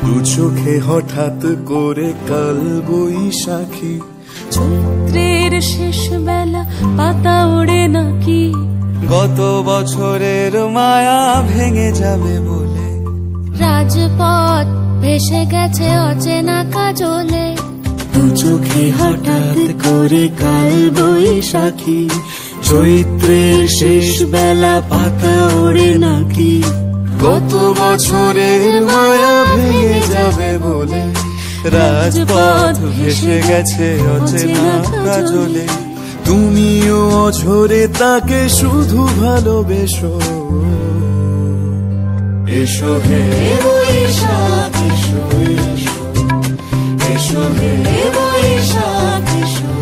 দু চোখে হঠাৎ করে কাল বৈশাখী, চৈত্রের শেষ বেলা পাতা ওড়ে নাকি, গত বছরের মায়া ভেঙে যাবে বলে, রাজপথ ভেসে গেছে অচেনা কাজলে। দু চোখে হঠাৎ করে কাল বৈশাখী, চৈত্রের শেষ বেলা পাতা ওড়ে নাকি, গত বছরের মায়া ভেঙে যাবে বলে, রাজপথ ভেসে গেছে অচেনা কাজলে। তুমিও অঝরে তাকে শুধু ভালোবেসো, এসো হে বৈশাখ এসো, এসো হে বৈশাখ এসো।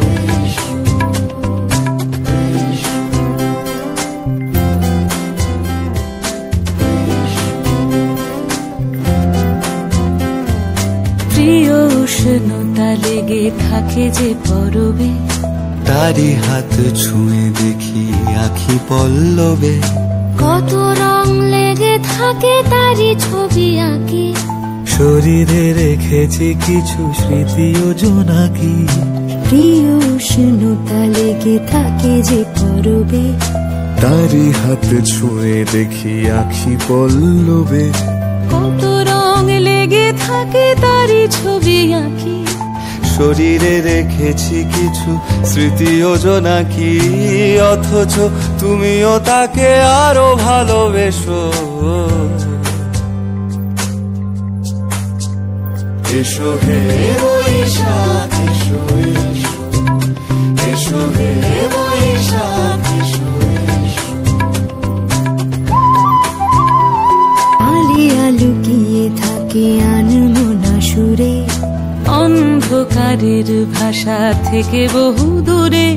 প্রিয় উষ্ণতা লেগে থাকে যে পরবে, তারি হাত ছুঁয়ে দেখি আখি পল্লবে, কত রং লেগে থাকে তারি ছবি আঁকি, শরীরে রেখেছি কিছু স্মৃতি ও জোনাকি। প্রিয় উষ্ণতা লেগে থাকে যে পরবে, তারি হাত ছুঁয়ে দেখি আখি পল্লবে, কত রং লেগে থাকে তারি ছবি আঁকি, শরীরে রেখেছি কিছু স্মৃতি ও জোনাকি। অথচ তুমিও তাকে আরো ভালোবেসো, এসো হে বৈশাখ এসো, এসো হে বৈশাখ এসো। আলিয়া লুকিয়ে থাকে আনমনা সুরে, অন্ধকারের ভাষা থেকে বহু দূরে,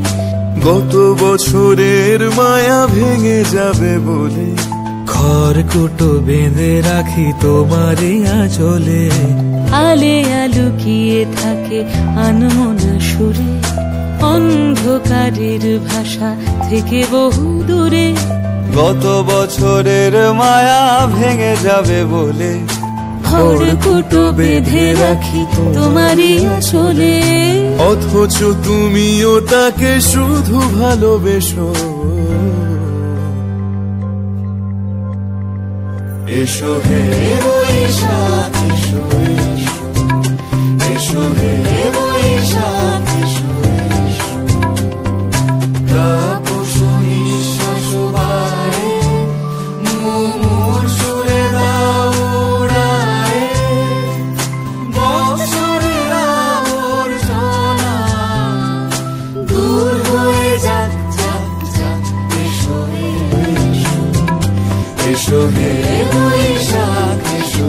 গত বছরের মায়া ভেঙে যাবে বলে, খড়কুটো বেঁধে রাখি তোমারই আঁচলে। আলিয়া লুকিয়ে থাকে আনমনা সুরে, অন্ধকারের ভাষা থেকে বহু দূরে, গত বছরের মায়া ভেঙে যাবে বলে, খড়কুটো বেঁধে রাখি তোমারই আঁচলে। অথচ তুমিও তাকে শুধু ভালোবেসো, এসো হে বৈশাখ এসো, এসো হে বৈশাখ এসো। তাপস নিঃশ্বাস বাড়ে, মুমুর সুরে দাও উড়ায়ে, বৎসরের আবর্জনা দূর হয়ে যাক যাক যাক, এসো হে এসো হে বৈশাখ এসো।